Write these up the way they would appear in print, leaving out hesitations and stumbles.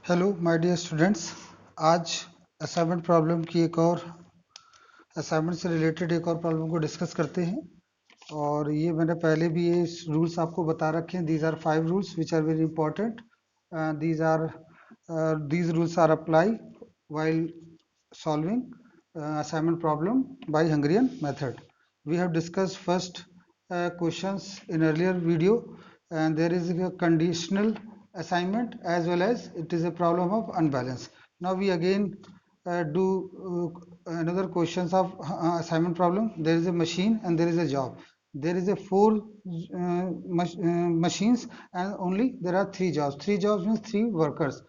Hello my dear students. आज assignment problem की एक और असाइनमेंट से रिलेटेड एक और प्रॉब्लम को डिस्कस करते हैं। और ये मैंने पहले भी ये रूल्स आपको बता रखे हैं। These are 5 rules which are very important. These rules are apply while solving assignment problem by Hungarian method. We have discussed first questions in earlier video, and there is a conditional assignment as well as it is a problem of unbalance. Now we again do another questions of assignment problem. There is a machine and there is a job. There is a four machines and only there are three jobs. Three jobs means three workers.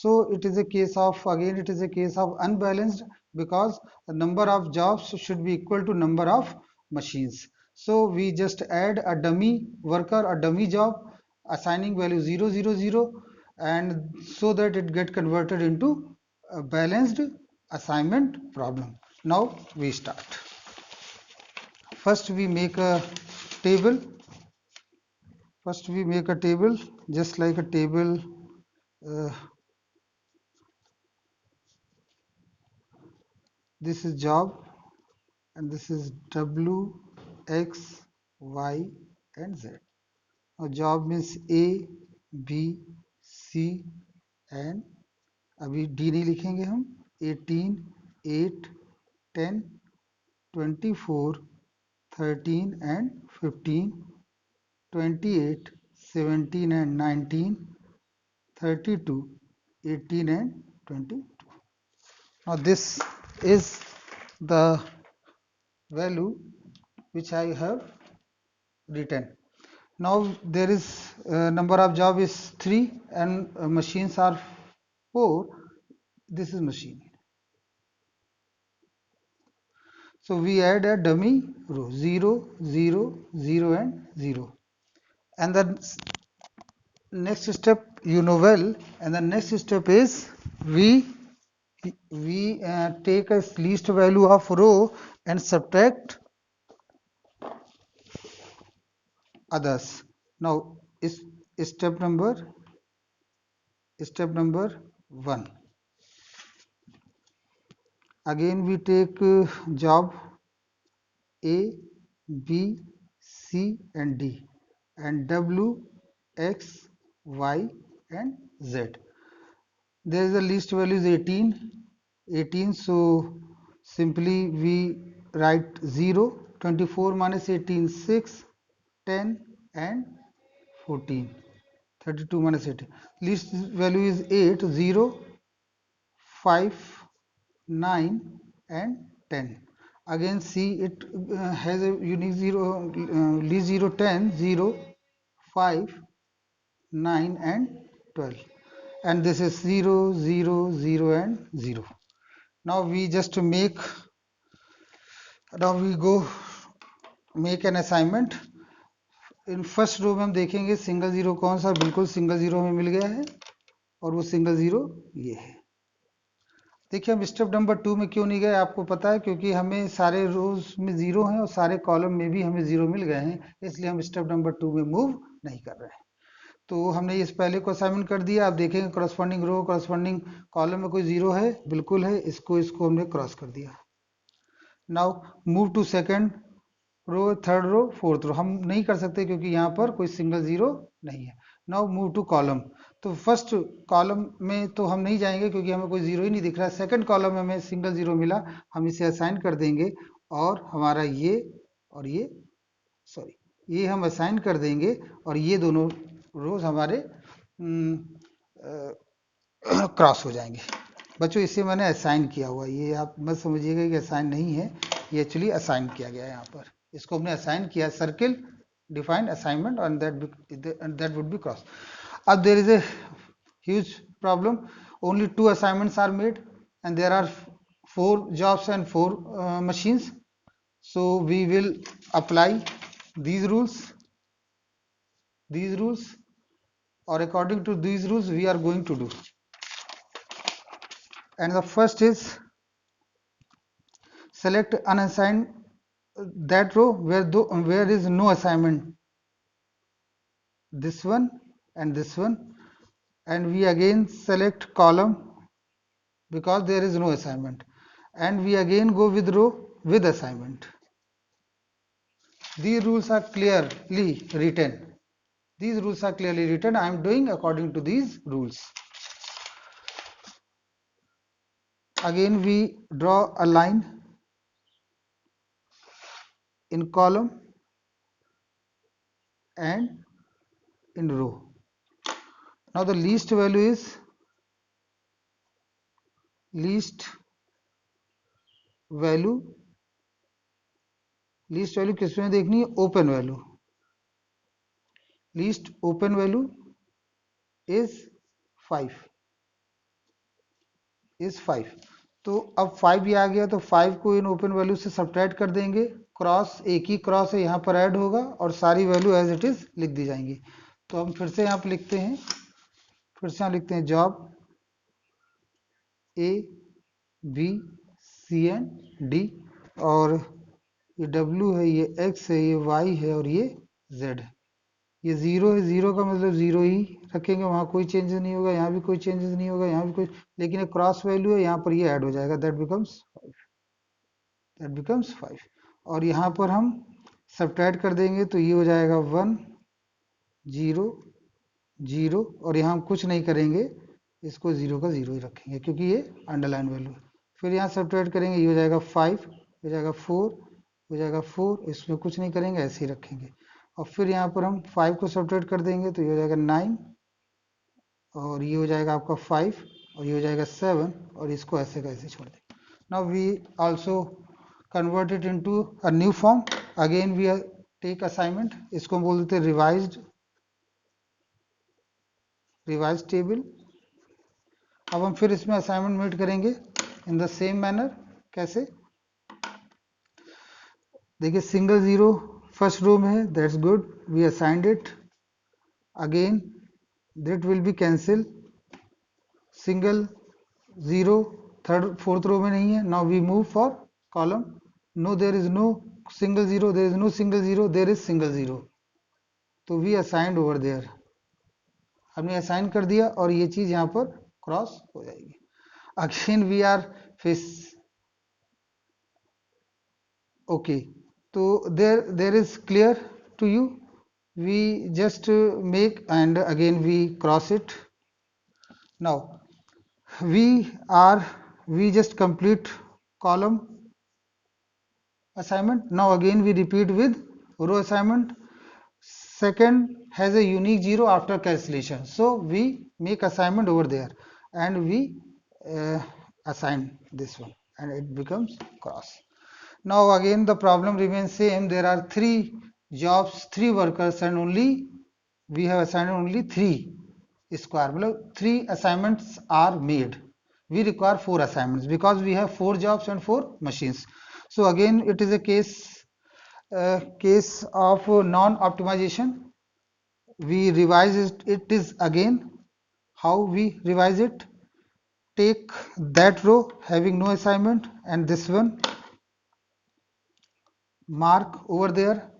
So it is a case of, again it is a case of unbalanced, because the number of jobs should be equal to number of machines. So we just add a dummy worker, a dummy job, assigning value 0 0 0, and so that it get converted into a balanced assignment problem. Now we start. First we make a table. First we make a table, just like a table. uh, this is job and this is W, X, Y and Z. Now job means A, B, C and अभी D नहीं लिखेंगे हम. 18, 8, 10, 24, 13 and 15, 28, 17 and 19, 32, 18 and 22. Now this is the value which I have written. Now there is number of job is 3 and machines are 4. This is machine. So we add a dummy row 0, 0, 0 and 0. And the next step you know well, and the next step is we take a least value of row and subtract others. Now is step number 1. Again we take job A, B, C and D, and W, X, Y and Z. There is a least value is 18, so simply we write 0, 24 minus 18, 6, 10 and 14, 32 minus 18. Least value is 8, 0, 5, 9 and 10. Again see it has a unique 0, least 0, 10, 0, 5, 9 and 12, and this is 0, 0, 0 and 0. Now we just make, now we go make an assignment. In first row में हम देखेंगे single zero कौन सा, बिल्कुल single zero हमें मिल गया है और वो सिंगल जीरो ये है. देखिए हम स्टेप नंबर 2 में क्यों नहीं गए आपको पता है, क्योंकि हमें सारे रोज में जीरो हैं और सारे कॉलम में भी हमें जीरो मिल गए हैं, इसलिए हम स्टेप नंबर 2 में मूव नहीं कर रहे हैं. तो हमने इस पहले को असाइनमेंट कर दिया. आप देखेंगे करस्पॉन्डिंग रो करस्पॉन्डिंग कॉलम में कोई जीरो है, बिल्कुल है, इसको हमने क्रॉस कर दिया. Now move to second row, third row, fourth row. हम नहीं कर सकते क्योंकि यहाँ पर कोई सिंगल जीरो नहीं है. Now move to column. तो फर्स्ट कॉलम में तो हम नहीं जाएंगे क्योंकि हमें कोई जीरो ही नहीं दिख रहा है. सेकंड कॉलम में हमें सिंगल जीरो मिला, हम इसे असाइन कर देंगे और हमारा ये और ये, सॉरी, ये हम असाइन कर देंगे और ये दोनों रोज हमारे क्रॉस हो जाएंगे. बच्चों इसे मैंने असाइन किया हुआ, ये आप मत समझिएगा कि असाइन नहीं है, ये एक्चुअली असाइन किया गया है. यहाँ पर इसको हमने असाइन किया, circle define assignment and that would be cross. अब there is a huge problem. Only 2 assignments are made and there are 4 jobs and 4 machines. So we will apply these rules, or according to these rules we are going to do. And the first is select unassigned that row where is no assignment, this one and this one, and we again select column because there is no assignment, and we again go with row with assignment. These rules are clearly written. These rules are clearly written. I am doing according to these rules. Again we draw a line in column and in row. Now the least value is least value किसमें देखनी है? Open value. Least open value is 5. तो अब 5 ये आ गया, तो 5 को in open value से सब्ट्रैक्ट कर देंगे. क्रॉस, एक ही क्रॉस है यहाँ पर ऐड होगा और सारी वैल्यू एज इट इज लिख दी जाएंगी. तो हम फिर से यहाँ पर लिखते हैं, job A B C and D, और ये W है, ये X है, ये Y है और ये Z है. ये 0 है, 0 का मतलब 0 ही रखेंगे, वहाँ कोई चेंजेस नहीं होगा, यहाँ भी कोई चेंजेस नहीं होगा, यहाँ भी कोई, लेकिन एक क्रॉस वैल्यू है, यहाँ पर ये ऐड हो जाएगा, दैट बिकम्स 5. और यहाँ पर हम सब्ट्रैक्ट कर देंगे तो ये हो जाएगा 1 0 0, और यहाँ हम कुछ नहीं करेंगे, इसको 0 का 0 ही रखेंगे क्योंकि ये अंडरलाइन वैल्यू है. फिर यहाँ सब्ट्रैक्ट करेंगे, ये हो जाएगा 5, हो जाएगा 4, हो जाएगा 4, इसमें कुछ नहीं करेंगे, ऐसे ही रखेंगे. और फिर यहाँ पर हम 5 को सब्ट्रैक्ट कर देंगे तो ये हो जाएगा 9, और ये हो जाएगा आपका 5, और ये हो जाएगा 7, और इसको ऐसे का ऐसे छोड़ देंगे. Now we also convert it into a new form. Again we take assignment, इसको हम बोल देते हैं रिवाइज टेबल. अब हम फिर इसमें असाइनमेंट मेट करेंगे इन द सेम मैनर. कैसे? देखिए, सिंगल 0 फर्स्ट रो में है, that's good, we assigned it. Again that will be cancel. Single 0 third fourth row में नहीं है. Now we move for column. No, there is no single 0, there is no single 0, there is single 0. तो we assigned over there, हमने assign कर दिया और ये चीज यहाँ पर क्रॉस हो जाएगी. Again we are face, okay. तो there is clear to you. We just make and again we cross it. Now we just complete column assignment. Now again we repeat with row assignment. Second has a unique 0 after cancellation, so we make assignment over there and we assign this one and it becomes cross. Now again the problem remains same. There are 3 jobs, 3 workers, and only we have assigned only 3 square. 3 assignments are made. We require 4 assignments because we have 4 jobs and 4 machines. So again it is a case of non-optimization. We revise it is again. How we revise it? Take that row having no assignment and this one, mark over there,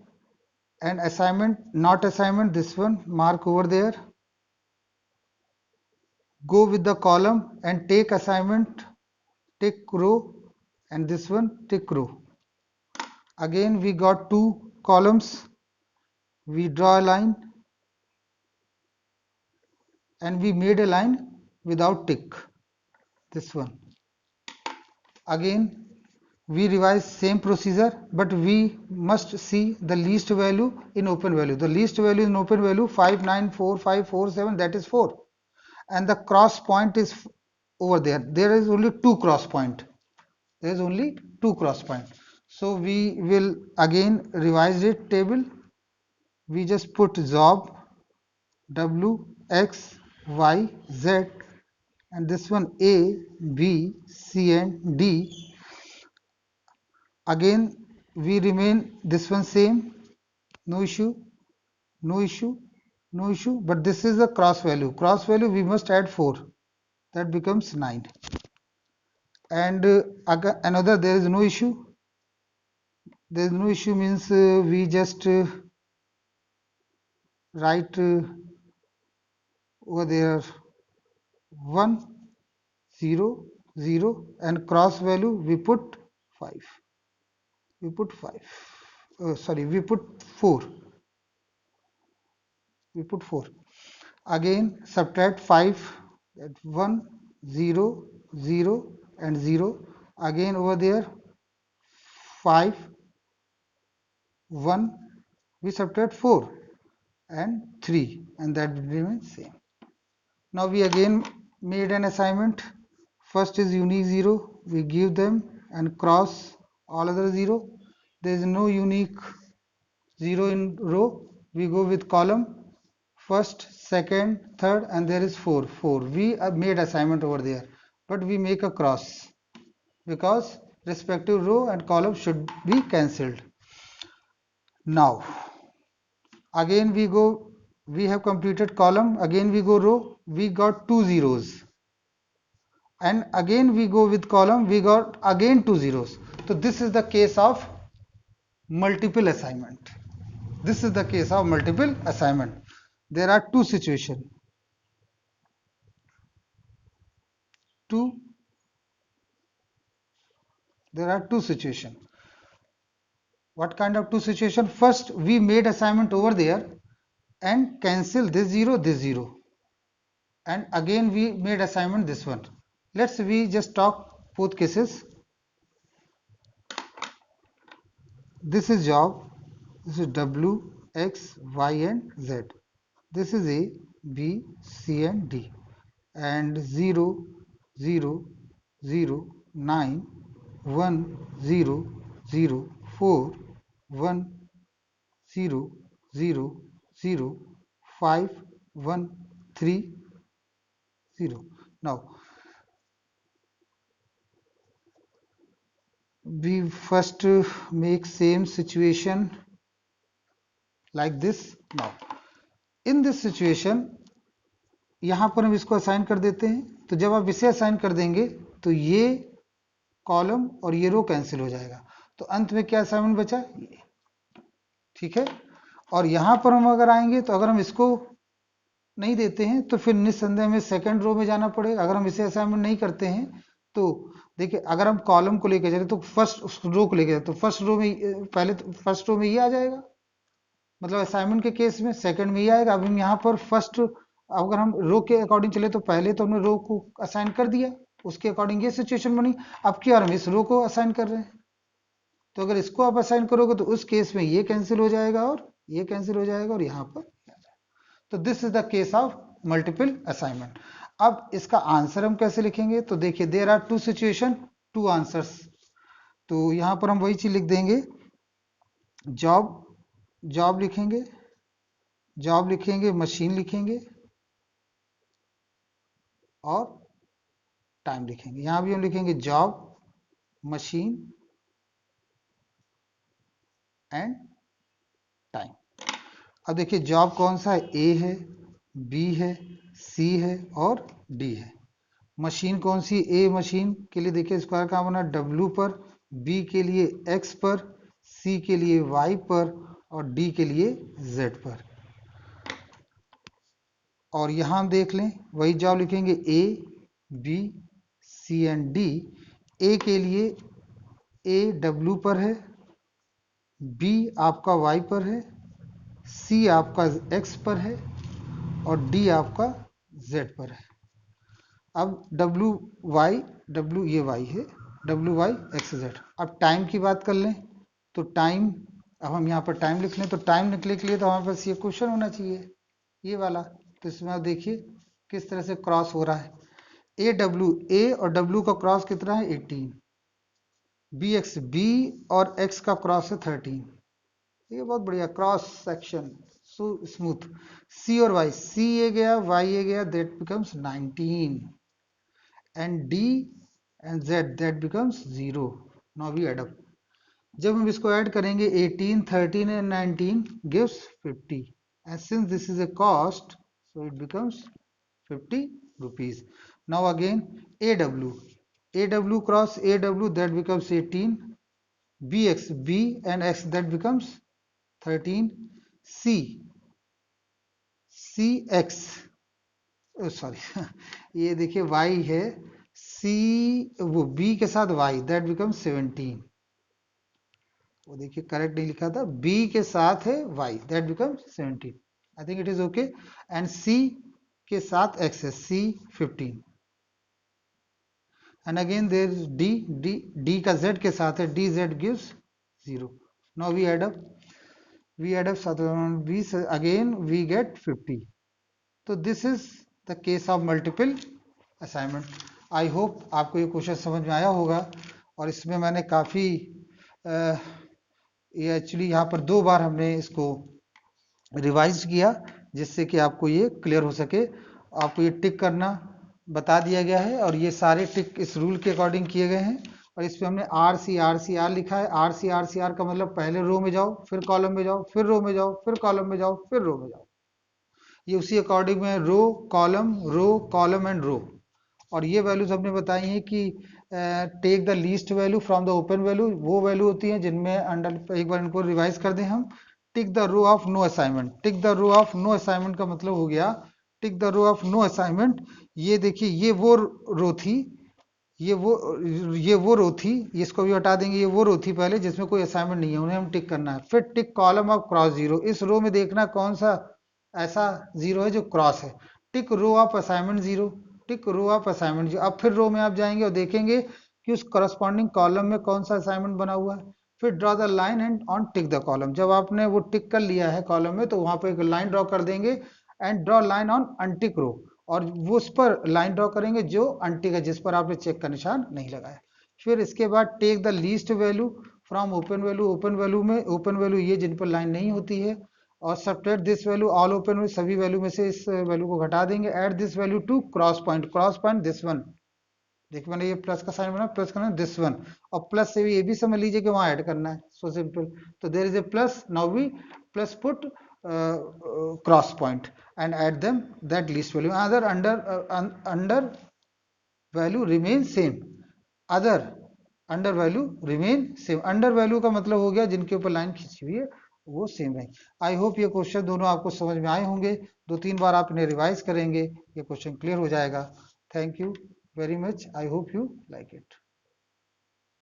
and assignment not assignment, this one mark over there. Go with the column and take assignment, tick row, and this one tick row. Again we got 2 columns, we draw a line and we made a line without tick, this one. Again we revise same procedure, but we must see the least value in open value. The least value in open value 594547, that is 4, and the cross point is over there. There is only 2 cross point. There is only 2 cross point. So we will again revise it table. We just put job W X Y Z and this one A B C and D. Again we remain this one same, no issue, no issue, no issue, but this is the cross value. Cross value we must add 4, that becomes 9. And another, there is no issue. There is no issue means we just write over there 1 0 0 and cross value we put 5. We put 5. Sorry, we put 4. We put 4. Again subtract 5, that 1 0 0 and 0. Again over there 5 1, we subtract 4 and 3, and that remains same. Now we again made an assignment. First is unique 0, we give them and cross all other 0. There is no unique 0 in row, we go with column. First, second, third, and there is 4. We made assignment over there, but we make a cross because respective row and column should be cancelled. Now again we have completed column, again we go row, we got 2 zeros, and again we go with column, we got again 2 zeros. So this is the case of multiple assignment. This is the case of multiple assignment. There are two situations. There are two situations. What kind of two situations? First, we made assignment over there and cancel this 0, and again we made assignment this one. We just talk both cases. This is job. This is W, X, Y, and Z. This is A, B, C, and D. And 0, 0, 0, 9, 1, 0, 0, 4, 1, 0, 0, 0, 5, 1, 3, 0. Now, we first make same situation like this. Now, in this situation, यहाँ पर हम इसको assign कर देते हैं. तो जब आप इसे असाइन कर देंगे तो ये कॉलम और ये रो कैंसिल हो जाएगा. तो अंत में क्या असाइनमेंट बचा? ये. ठीक है. और यहाँ पर हम अगर आएंगे तो अगर हम इसको नहीं देते हैं तो फिर निस्संदेह में सेकंड रो में जाना पड़ेगा. अगर हम इसे असाइनमेंट नहीं करते हैं तो देखिए, अगर हम कॉलम को लेकर जाए तो फर्स्ट रो को लेकर जाए तो फर्स्ट रो में पहले फर्स्ट रो में ये आ जाएगा, मतलब असाइनमेंट के केस में सेकंड में ये आएगा. अब हम यहाँ पर फर्स्ट, अगर हम रो के अकॉर्डिंग चले तो पहले तो हमने रो को असाइन कर दिया, उसके अकॉर्डिंग ये सिचुएशन बनी. अब क्या हम इस रो को असाइन कर रहे हैं, तो अगर इसको आप असाइन करोगे तो उस केस में ये कैंसिल हो जाएगा और ये कैंसिल हो जाएगा और यहाँ पर. तो this is the case of multiple assignment. अब इसका आंसर हम कैसे लिखेंगे? तो देखिए, there are two situation, two answers. तो यहाँ पर हम वही चीज लिख देंगे. जॉब लिखेंगे, मशीन लिखेंगे और टाइम लिखेंगे. यहां भी हम लिखेंगे जॉब, मशीन एंड टाइम. अब देखिए, जॉब कौन सा है? ए है, बी है, सी है और डी है. मशीन कौन सी? ए मशीन के लिए देखिए स्क्वायर कहाँ बना? डब्ल्यू पर, बी के लिए एक्स पर, सी के लिए वाई पर और डी के लिए जेड पर. और यहां हम देख लें, वही जॉब लिखेंगे ए, बी, सी एंड डी. ए के लिए ए डब्ल्यू पर है, बी आपका वाई पर है, सी आपका एक्स पर है और डी आपका जेड पर है. अब डब्ल्यू ये वाई है, डब्ल्यू वाई एक्स जेड. अब टाइम की बात कर लें तो टाइम, अब हम यहाँ पर टाइम लिख लें तो टाइम निकले के लिए तो हमारे पास ये क्वेश्चन होना चाहिए, ये वाला. तो इसमें आप देखिए किस तरह से क्रॉस हो रहा है. ए और डब्ल्यू का क्रॉस कितना है? 18. बी और एक्स का क्रॉस है 13. ये बहुत बढ़िया cross section, so smooth. C और वाई, सी ये गया, वाई ये गया, that becomes 19. And D and Z, that becomes 0. Now we add up. जब हम इसको ऐड करेंगे 18, 13 and 19 gives 50. And since this is a cost, so it becomes 50 rupees. Now again AW cross AW, that becomes 18. B and X, that becomes 13. CX, sorry ये देखिए y है, c वो b के साथ y, दैट बिकम 17। वो देखिए correct नहीं लिखा था, b के साथ है y, that become 17। I think it is okay. And c के साथ x है, c 15। And again there d का z के साथ है, dz gives 0। Now we add up 20, again we get 50। तो this is the case of multiple assignment. I hope आपको ये क्वेश्चन समझ में आया होगा। और इसमें मैंने काफ़ी ये एक्चुअली यहाँ पर 2 बार हमने इसको रिवाइज किया, जिससे कि आपको ये क्लियर हो सके। आपको ये टिक करना बता दिया गया है, और ये सारे टिक इस रूल के अकॉर्डिंग किए गए हैं। और इसमें हमने RCR लिखा है। RCR का मतलब पहले रो में जाओ, फिर कॉलम में जाओ, फिर रो में जाओ, फिर कॉलम में जाओ, फिर रो में जाओ। ये उसी अकॉर्डिंग में रो कॉलम एंड रो। और ये वैल्यूज हमने बताई हैं कि take the least value from the open value. वो वैल्यू होती है जिनमें अंडर, एक बार इनको रिवाइज कर दें हम। Tick the row of no assignment. Tick the row of no assignment का मतलब हो गया, tick the row of no assignment. ये देखिए ये वो रो थी, ये वो रो थी, इसको भी हटा देंगे। ये वो रो थी पहले जिसमें कोई असाइनमेंट नहीं है, उन्हें हम टिक करना है। फिर tick column of cross zero. इस रो में देखना कौन सा ऐसा जीरो है जो क्रॉस है। Tick row of assignment zero, tick row of assignment zero. अब फिर रो में आप जाएंगे और देखेंगे कि उस करस्पॉन्डिंग कॉलम में कौन सा असाइनमेंट बना हुआ है। फिर draw the line and on tick the column. जब आपने वो टिक कर लिया है कॉलम में, तो वहां पर एक लाइन ड्रॉ कर देंगे। And draw line on untick row, और वो उस पर लाइन ड्रॉ करेंगे जो अनटिक है, जिस पर आपने चेक का निशान नहीं लगाया। फिर इसके बाद take the least value from open value. Open value में ओपन वैल्यू ये जिन पर लाइन नहीं होती है। और subtract this value all open value, सभी वैल्यू में से इस वैल्यू को घटा देंगे। Add this value to cross point this one. देखिए मैंने ये प्लस का साइन बना, प्लस करना दिस वन, और प्लस से भी ये भी समझ लीजिए कि वहां ऐड करना है। So simple. तो there is a plus, now we plus put cross point and add them that least value. Other under value remain same. Other under value remain same. Under value का मतलब हो गया जिनके ऊपर line खींची हुई है वो सेम है। आई होप ये क्वेश्चन दोनों आपको समझ में आए होंगे। 2-3 बार आप इन्हें रिवाइज करेंगे, ये क्वेश्चन क्लियर हो जाएगा। Thank you very much. I hope you like it.